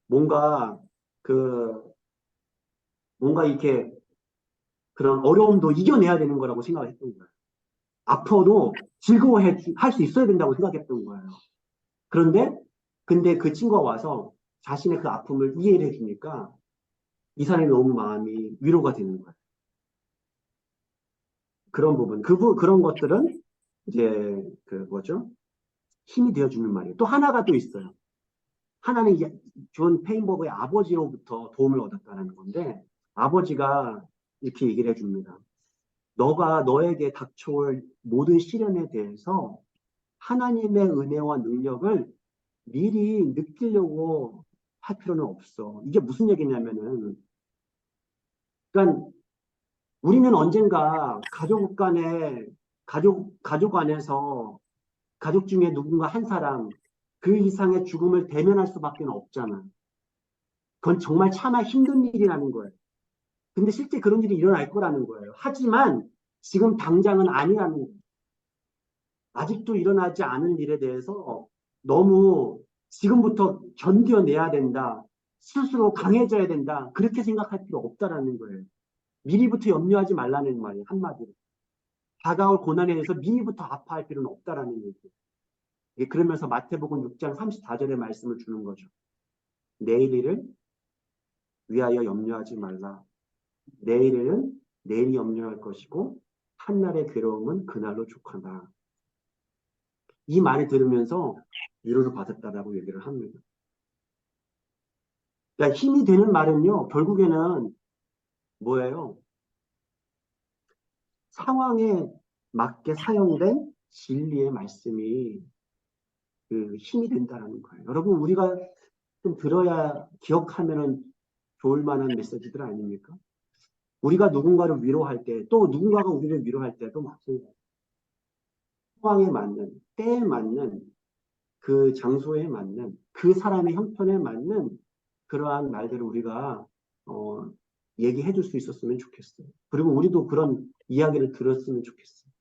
S1: 뭔가 그 뭔가 이렇게 그런 어려움도 이겨내야 되는 거라고 생각을 했던 거예요. 아파도 즐거워할 수 있어야 된다고 생각했던 거예요. 근데 그 친구가 와서 자신의 그 아픔을 이해를 해주니까 이 사람이 너무 마음이 위로가 되는 거예요. 그런 부분, 그런 것들은 이제 그 뭐죠? 힘이 되어주는 말이에요. 또 하나가 또 있어요. 하나는 존 페인버그의 아버지로부터 도움을 얻었다는 건데 아버지가 이렇게 얘기를 해줍니다. 너가 너에게 닥쳐올 모든 시련에 대해서 하나님의 은혜와 능력을 미리 느끼려고 할 필요는 없어. 이게 무슨 얘기냐면은, 그러니까 우리는 언젠가 가족 안에서 가족 중에 누군가 한 사람 그 이상의 죽음을 대면할 수밖에 없잖아. 그건 정말 참아 힘든 일이라는 거예요. 근데 실제 그런 일이 일어날 거라는 거예요. 하지만 지금 당장은 아니라는 거예요. 아직도 일어나지 않은 일에 대해서 너무 지금부터 견뎌내야 된다. 스스로 강해져야 된다. 그렇게 생각할 필요 없다라는 거예요. 미리부터 염려하지 말라는 말이에요. 한마디로. 다가올 고난에 대해서 미리부터 아파할 필요는 없다라는 얘기예요. 그러면서 마태복음 6장 34절의 말씀을 주는 거죠. 내일 일을 위하여 염려하지 말라. 내일 일은 내일이 염려할 것이고 한날의 괴로움은 그날로 족하다. 이 말을 들으면서 위로를 받았다라고 얘기를 합니다. 그러니까 힘이 되는 말은요, 결국에는 뭐예요? 상황에 맞게 사용된 진리의 말씀이 그 힘이 된다는 거예요. 여러분, 우리가 좀 들어야 기억하면은 좋을 만한 메시지들 아닙니까? 우리가 누군가를 위로할 때, 또 누군가가 우리를 위로할 때도 마찬가지예요. 상황에 맞는, 때에 맞는, 그 장소에 맞는, 그 사람의 형편에 맞는 그러한 말들을 우리가 어, 얘기해 줄 수 있었으면 좋겠어요. 그리고 우리도 그런 이야기를 들었으면 좋겠어요.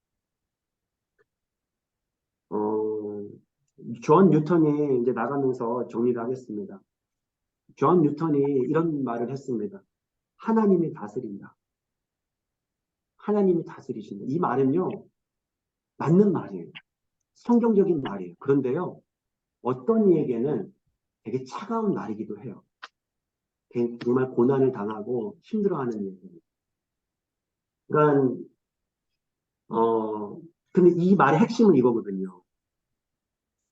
S1: 어, 존 뉴턴이 이제 나가면서 정리를 하겠습니다. 존 뉴턴이 이런 말을 했습니다. 하나님이 다스린다. 하나님이 다스리신다. 이 말은요, 맞는 말이에요. 성경적인 말이에요. 그런데요, 어떤 이에게는 되게 차가운 말이기도 해요. 정말 고난을 당하고 힘들어하는 얘기예요. 그러니까 근데 이 말의 핵심은 이거거든요.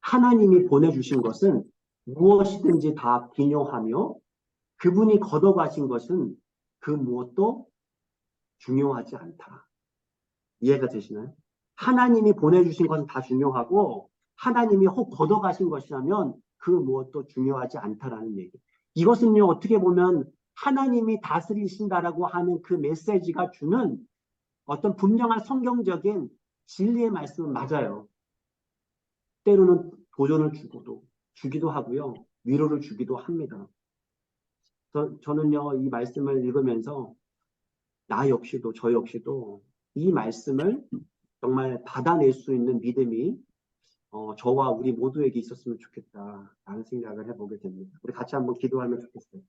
S1: 하나님이 보내주신 것은 무엇이든지 다 기묘하며 그분이 걷어가신 것은 그 무엇도 중요하지 않다. 이해가 되시나요? 하나님이 보내주신 것은 다 중요하고 하나님이 혹 걷어가신 것이라면 그 무엇도 중요하지 않다라는 얘기. 이것은요, 어떻게 보면 하나님이 다스리신다라고 하는 그 메시지가 주는 어떤 분명한 성경적인 진리의 말씀은 맞아요. 때로는 도전을 주기도 하고요. 위로를 주기도 합니다. 저는요, 이 말씀을 읽으면서 저 역시도 이 말씀을 정말 받아낼 수 있는 믿음이 저와 우리 모두에게 있었으면 좋겠다라는 생각을 해보게 됩니다. 우리 같이 한번 기도하면 좋겠어요.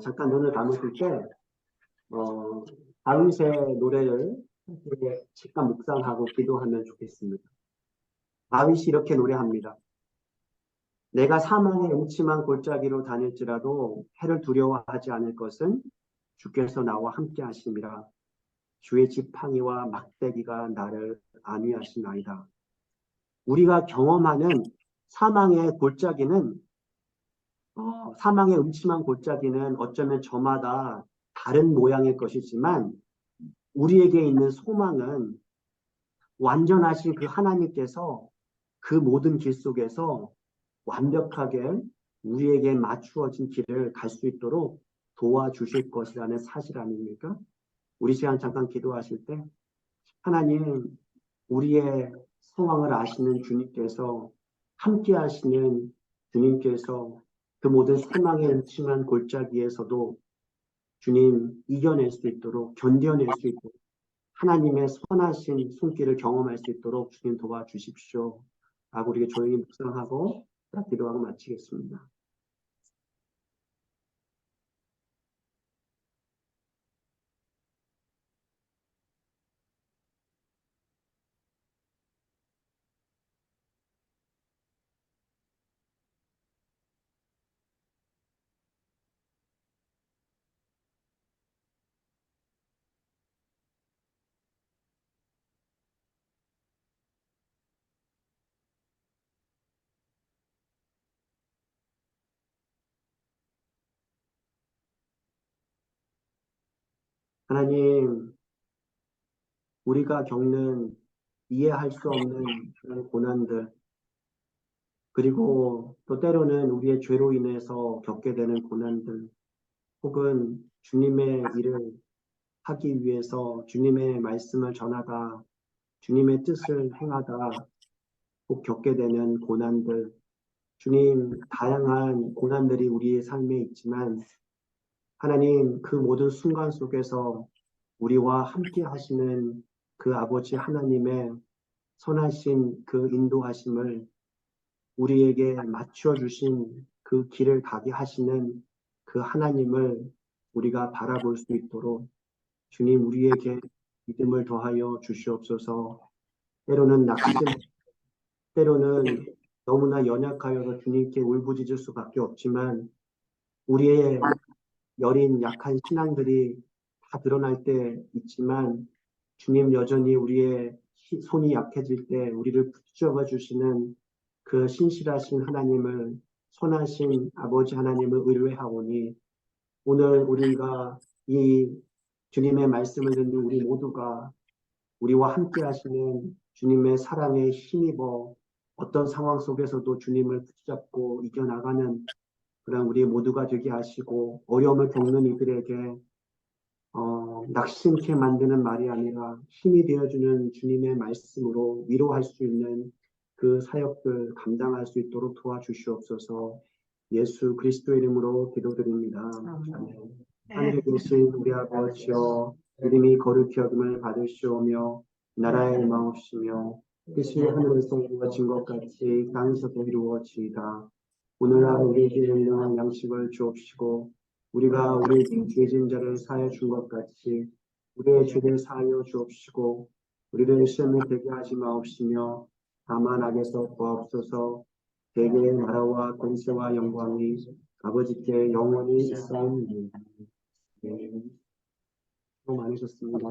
S1: 잠깐 눈을 감으실 때 다윗의 노래를 잠깐 묵상하고 기도하면 좋겠습니다. 다윗이 이렇게 노래합니다. 내가 사망의 음침한 골짜기로 다닐지라도 해를 두려워하지 않을 것은 주께서 나와 함께 하심이라. 주의 지팡이와 막대기가 나를 안위하시나이다. 우리가 경험하는 사망의 골짜기는 사망의 음침한 골짜기는 어쩌면 저마다 다른 모양일 것이지만 우리에게 있는 소망은 완전하신 그 하나님께서 그 모든 길 속에서 완벽하게 우리에게 맞추어진 길을 갈 수 있도록 도와주실 것이라는 사실 아닙니까? 우리 시간 잠깐 기도하실 때 하나님, 우리의 상황을 아시는 주님께서 함께 하시는 주님께서 그 모든 사망의 음침한 골짜기에서도 주님 이겨낼 수 있도록 견뎌낼 수 있도록 하나님의 선하신 손길을 경험할 수 있도록 주님 도와주십시오. 라고 우리가 조용히 묵상하고 기도하고 마치겠습니다. 하나님, 우리가 겪는 이해할 수 없는 그런 고난들, 그리고 또 때로는 우리의 죄로 인해서 겪게 되는 고난들, 혹은 주님의 일을 하기 위해서 주님의 말씀을 전하다, 주님의 뜻을 행하다, 꼭 겪게 되는 고난들, 주님, 다양한 고난들이 우리의 삶에 있지만, 하나님, 그 모든 순간 속에서 우리와 함께 하시는 그 아버지 하나님의 선하신 그 인도하심을 우리에게 맞춰 주신 그 길을 가게 하시는 그 하나님을 우리가 바라볼 수 있도록 주님 우리에게 믿음을 더하여 주시옵소서. 때로는 낙심, 때로는 너무나 연약하여서 주님께 울부짖을 수밖에 없지만 우리의 여린 약한 신앙들이 다 드러날 때 있지만 주님 여전히 우리의 손이 약해질 때 우리를 붙잡아 주시는 그 신실하신 하나님을 선하신 아버지 하나님을 의뢰하오니 오늘 우리가 이 주님의 말씀을 듣는 우리 모두가 우리와 함께 하시는 주님의 사랑에 힘입어 어떤 상황 속에서도 주님을 붙잡고 이겨나가는 그런 우리 모두가 되게 하시고 어려움을 겪는 이들에게 낙심케 만드는 말이 아니라 힘이 되어주는 주님의 말씀으로 위로할 수 있는 그 사역들 감당할 수 있도록 도와주시옵소서. 예수 그리스도의 이름으로 기도드립니다. 아멘. 하늘에 계신 우리 아버지여 이름이 거룩히 여김을 받으시오며 나라의 임하옵시며 뜻이 하늘에서 이루어진 것 같이 땅에서도 이루어지이다. 오늘날 우리에게 일용할 양식을 주옵시고 우리가 우리 죄진 자를 사하여 준 것 같이 우리의 죄를 사하여 주옵시고 우리를 시험에 들게 하지 마옵시며 다만 악에서 구하옵소서. 대개의 나라와 권세와 영광이 아버지께 영원히 있사옵나이다. 네. 수고 많으셨습니다.